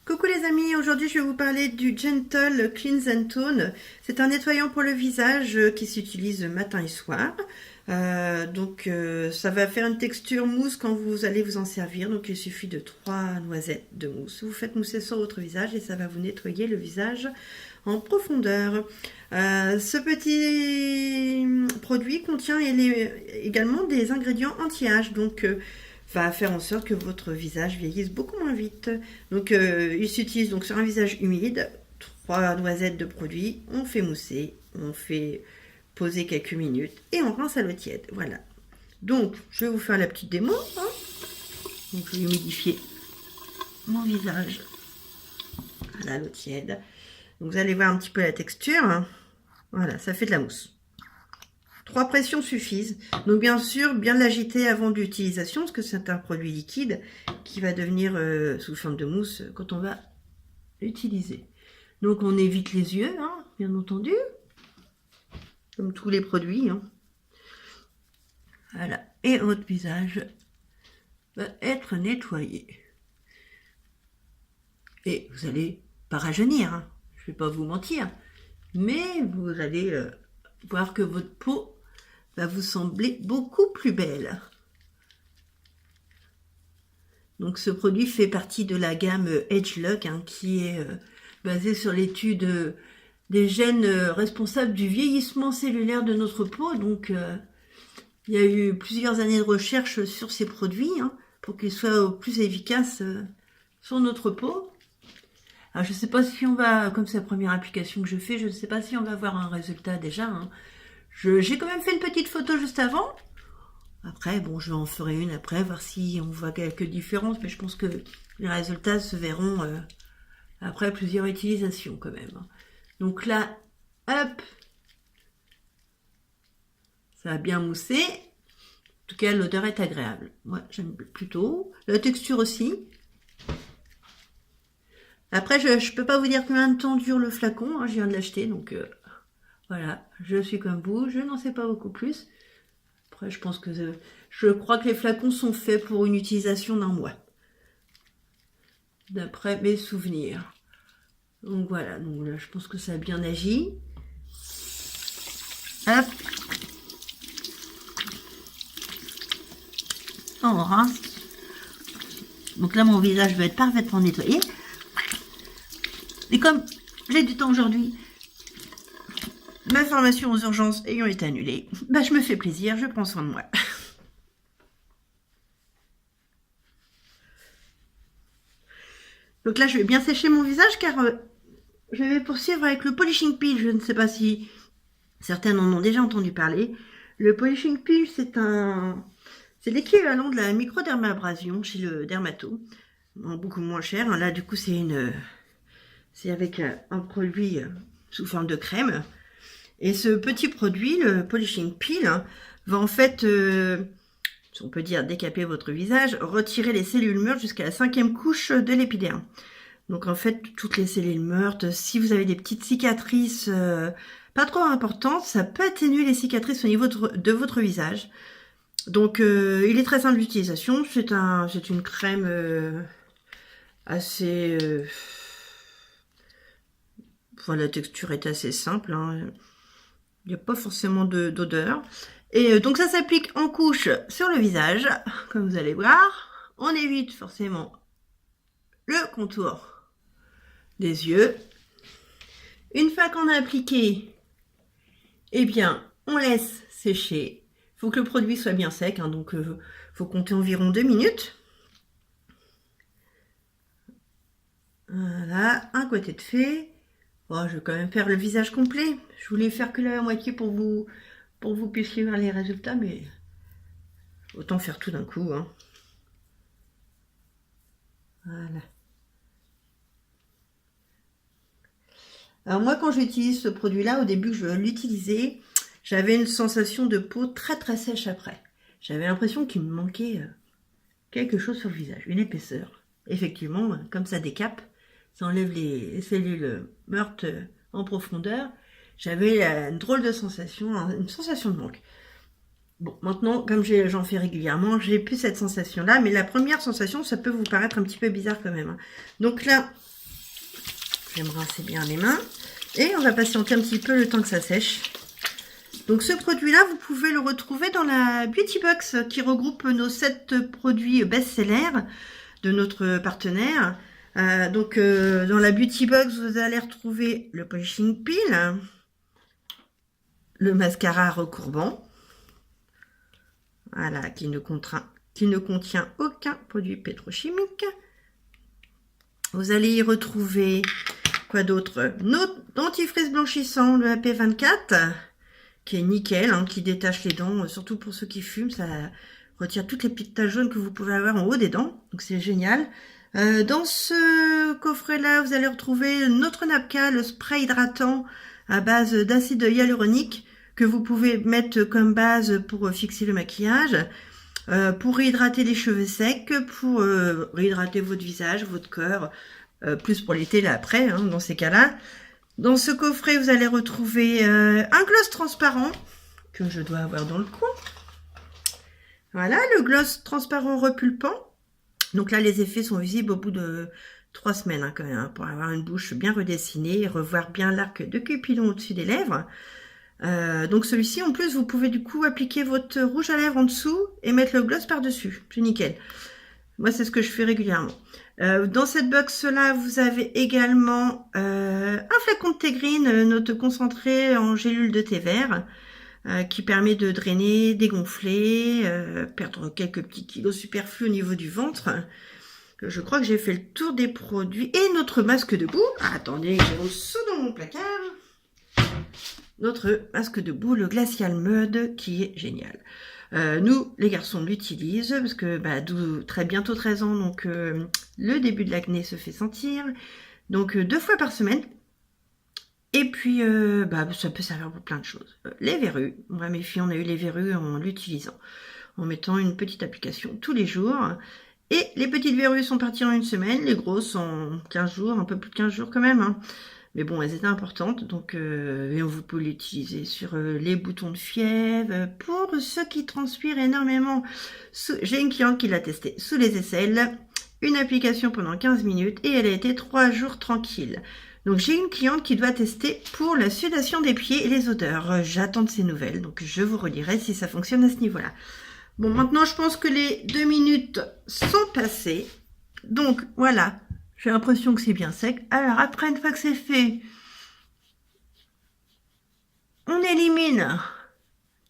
Coucou les amis, aujourd'hui je vais vous parler du Gentle Cleanse and Tone. C'est un nettoyant pour le visage qui s'utilise matin et soir. Ça va faire une texture mousse quand vous allez vous en servir. Donc il suffit de 3 noisettes de mousse. Vous faites mousser sur votre visage et ça va vous nettoyer le visage en profondeur. Ce petit produit contient également des ingrédients anti-âge. Donc va faire en sorte que votre visage vieillisse beaucoup moins vite. Donc il s'utilise donc sur un visage humide, 3 noisettes de produit, on fait mousser, on fait poser quelques minutes et on rince à l'eau tiède. Voilà. Donc je vais vous faire la petite démo. Donc je vais humidifier mon visage à l'eau tiède. Donc vous allez voir un petit peu la texture. Voilà, ça fait de la mousse. 3 pressions suffisent. Donc bien sûr, bien l'agiter avant l'utilisation, parce que c'est un produit liquide qui va devenir sous forme de mousse quand on va l'utiliser. Donc on évite les yeux, bien entendu, comme tous les produits. Voilà. Et votre visage va être nettoyé. Et vous allez pas rajeunir, je vais pas vous mentir, mais vous allez voir que votre peau va vous sembler beaucoup plus belle. Donc ce produit fait partie de la gamme Agelock qui est basée sur l'étude des gènes responsables du vieillissement cellulaire de notre peau. Donc il y a eu plusieurs années de recherche sur ces produits pour qu'ils soient au plus efficaces sur notre peau. Alors je ne sais pas si on va, comme c'est la première application que je fais, je ne sais pas si on va avoir un résultat déjà. J'ai quand même fait une petite photo juste avant. Après, bon, je en ferai une après, voir si on voit quelques différences. Mais je pense que les résultats se verront après plusieurs utilisations quand même. Donc là, hop, ça a bien moussé. En tout cas, l'odeur est agréable. Moi, j'aime plutôt. La texture aussi. Après, je ne peux pas vous dire combien de temps dure le flacon. Je viens de l'acheter, donc... Voilà, je suis comme vous, je n'en sais pas beaucoup plus. Après, je crois que les flacons sont faits pour une utilisation d'un mois. D'après mes souvenirs. Donc voilà, donc là, je pense que ça a bien agi. Hop. On rince. Donc là, mon visage va être parfaitement nettoyé. Et comme j'ai du temps aujourd'hui, ma formation aux urgences ayant été annulée, je me fais plaisir, je prends soin de moi. Donc là, je vais bien sécher mon visage car je vais poursuivre avec le polishing peel. Je ne sais pas si certains en ont déjà entendu parler. Le polishing peel, c'est l'équivalent de la microdermabrasion chez le dermato, beaucoup moins cher. Là, du coup, c'est avec un produit sous forme de crème. Et ce petit produit, le polishing peel, va en fait, on peut dire décaper votre visage, retirer les cellules mortes jusqu'à la 5e couche de l'épiderme. Donc en fait, toutes les cellules mortes, si vous avez des petites cicatrices pas trop importantes, ça peut atténuer les cicatrices au niveau de votre visage. Donc il est très simple d'utilisation, c'est une crème assez... la texture est assez simple, il n'y a pas forcément d'odeur. Et donc ça s'applique en couche sur le visage, comme vous allez voir. On évite forcément le contour des yeux. Une fois qu'on a appliqué, eh bien, on laisse sécher. Il faut que le produit soit bien sec, donc il faut compter environ 2 minutes. Voilà, un côté de fait. Bon, je vais quand même faire le visage complet. Je voulais faire que la moitié pour vous puissiez voir les résultats, mais autant faire tout d'un coup. Voilà. Alors moi, quand j'utilise ce produit-là, au début, je l'utilisais, j'avais une sensation de peau très très sèche après. J'avais l'impression qu'il me manquait quelque chose sur le visage, une épaisseur. Effectivement, comme ça décape, ça enlève les cellules mortes en profondeur. J'avais une drôle de sensation, une sensation de manque. Bon, maintenant, comme j'en fais régulièrement, j'ai plus cette sensation-là, mais la première sensation, ça peut vous paraître un petit peu bizarre quand même. Donc là, vais me rincer bien les mains. Et on va patienter un petit peu le temps que ça sèche. Donc ce produit-là, vous pouvez le retrouver dans la Beauty Box qui regroupe nos 7 produits best-sellers de notre partenaire. Dans la Beauty Box, vous allez retrouver le Polishing Peel, le mascara recourbant, voilà, qui ne contient aucun produit pétrochimique. Vous allez y retrouver quoi d'autre? Notre dentifrice blanchissant, le AP24, qui est nickel, hein, qui détache les dents, surtout pour ceux qui fument, ça retire toutes les petites taches jaunes que vous pouvez avoir en haut des dents, donc c'est génial. Dans ce coffret-là, vous allez retrouver notre Napka, le spray hydratant à base d'acide hyaluronique, que vous pouvez mettre comme base pour fixer le maquillage, pour réhydrater les cheveux secs, pour réhydrater votre visage, votre corps, plus pour l'été là après, hein, dans ces cas-là. Dans ce coffret, vous allez retrouver un gloss transparent que je dois avoir dans le coin. Voilà, le gloss transparent repulpant. Donc là, les effets sont visibles au bout de 3 semaines hein, quand même, hein, pour avoir une bouche bien redessinée et revoir bien l'arc de Cupidon au-dessus des lèvres. Donc celui-ci, en plus, vous pouvez du coup appliquer votre rouge à lèvres en dessous et mettre le gloss par-dessus. C'est nickel. Moi, c'est ce que je fais régulièrement. Dans cette box-là, vous avez également un flacon de thé green, notre concentré en gélule de thé vert, qui permet de drainer, dégonfler, perdre quelques petits kilos superflus au niveau du ventre. Je crois que j'ai fait le tour des produits. Et notre masque de boue. Ah, attendez, j'ai le sous dans mon placard. Notre masque de boue, le Glacial Mud, qui est génial. Nous, les garçons, l'utilisent parce que très bientôt 13 ans, donc le début de l'acné se fait sentir. Donc 2 fois par semaine. Et puis, ça peut servir pour plein de choses. Les verrues. Moi, mes filles, on a eu les verrues en l'utilisant. En mettant une petite application tous les jours. Et les petites verrues sont parties en 1 semaine. Les grosses en 15 jours, un peu plus de 15 jours quand même. Hein. Mais bon, elles étaient importantes, donc vous pouvez l'utiliser sur les boutons de fièvre. Pour ceux qui transpirent énormément, j'ai une cliente qui l'a testé sous les aisselles, une application pendant 15 minutes et elle a été 3 jours tranquille. Donc j'ai une cliente qui doit tester pour la sudation des pieds et les odeurs. J'attends de ses nouvelles, donc je vous redirai si ça fonctionne à ce niveau-là. Bon, maintenant je pense que les 2 minutes sont passées, donc voilà. J'ai l'impression que c'est bien sec. Alors, après, une fois que c'est fait, on élimine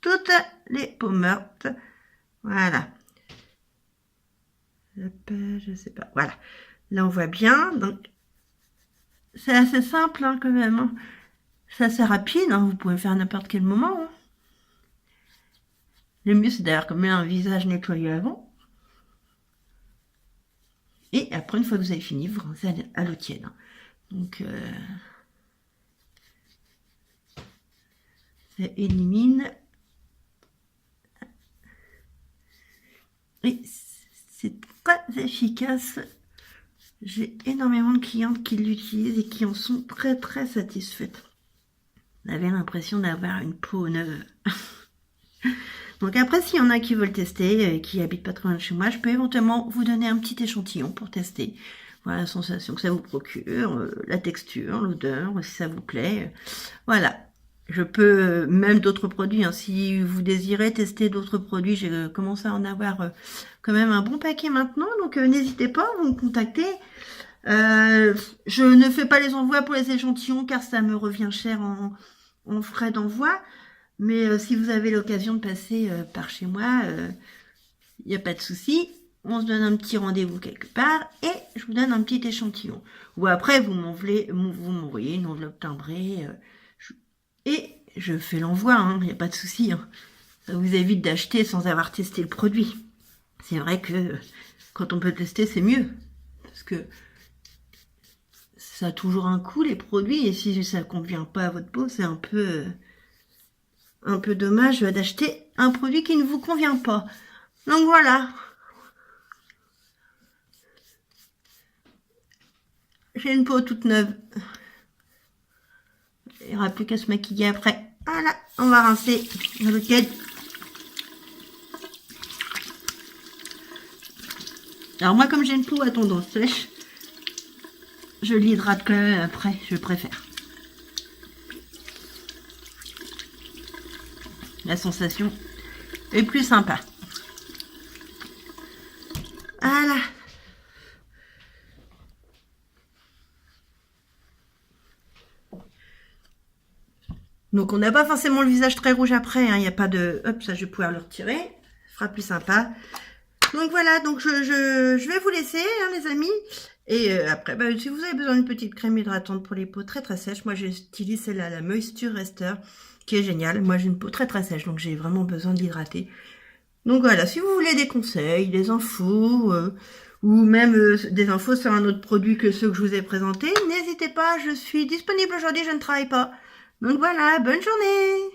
toutes les peaux mortes. Voilà. Je sais pas. Voilà. Là, on voit bien. Donc, c'est assez simple, hein, quand même. Hein. C'est assez rapide. Hein. Vous pouvez faire à n'importe quel moment. Hein. Le mieux, c'est d'ailleurs comme un visage nettoyé avant. Et après, une fois que vous avez fini, vous rincez à l'eau tiède. Donc, ça élimine. Et c'est très efficace. J'ai énormément de clientes qui l'utilisent et qui en sont très très satisfaites. Vous avez l'impression d'avoir une peau neuve. Donc après, s'il y en a qui veulent tester, qui habitent pas trop loin de chez moi, je peux éventuellement vous donner un petit échantillon pour tester. Voilà la sensation que ça vous procure, la texture, l'odeur, si ça vous plaît. Voilà. Je peux, même d'autres produits, hein, si vous désirez tester d'autres produits, j'ai commencé à en avoir quand même un bon paquet maintenant, donc n'hésitez pas, vous me contactez. Je ne fais pas les envois pour les échantillons car ça me revient cher en frais d'envoi. Mais si vous avez l'occasion de passer par chez moi, il n'y a pas de souci. On se donne un petit rendez-vous quelque part et je vous donne un petit échantillon. Ou après, vous m'envoyez une enveloppe timbrée et je fais l'envoi, hein, il n'y a pas de souci. Hein. Ça vous évite d'acheter sans avoir testé le produit. C'est vrai que quand on peut tester, c'est mieux. Parce que ça a toujours un coût, les produits. Et si ça ne convient pas à votre peau, c'est un peu dommage d'acheter un produit qui ne vous convient pas. Donc voilà. J'ai une peau toute neuve. Il n'y aura plus qu'à se maquiller après. Voilà, on va rincer dans le tiède. Alors moi, comme j'ai une peau à tendance sèche, je l'hydrate quand même après, je préfère. La sensation est plus sympa. Voilà. Donc on n'a pas forcément le visage très rouge après, hein. Il n'y a pas de... Hop, ça je vais pouvoir le retirer. Ce sera plus sympa. Donc voilà, donc je vais vous laisser, hein, les amis. Et après, bah, si vous avez besoin d'une petite crème hydratante pour les peaux très très sèches, moi j'utilise celle-là, la Moisture Rester, qui est géniale. Moi j'ai une peau très très sèche, donc j'ai vraiment besoin d'hydrater. Donc voilà, si vous voulez des conseils, des infos, ou même des infos sur un autre produit que ceux que je vous ai présentés, n'hésitez pas, je suis disponible aujourd'hui, je ne travaille pas. Donc voilà, bonne journée!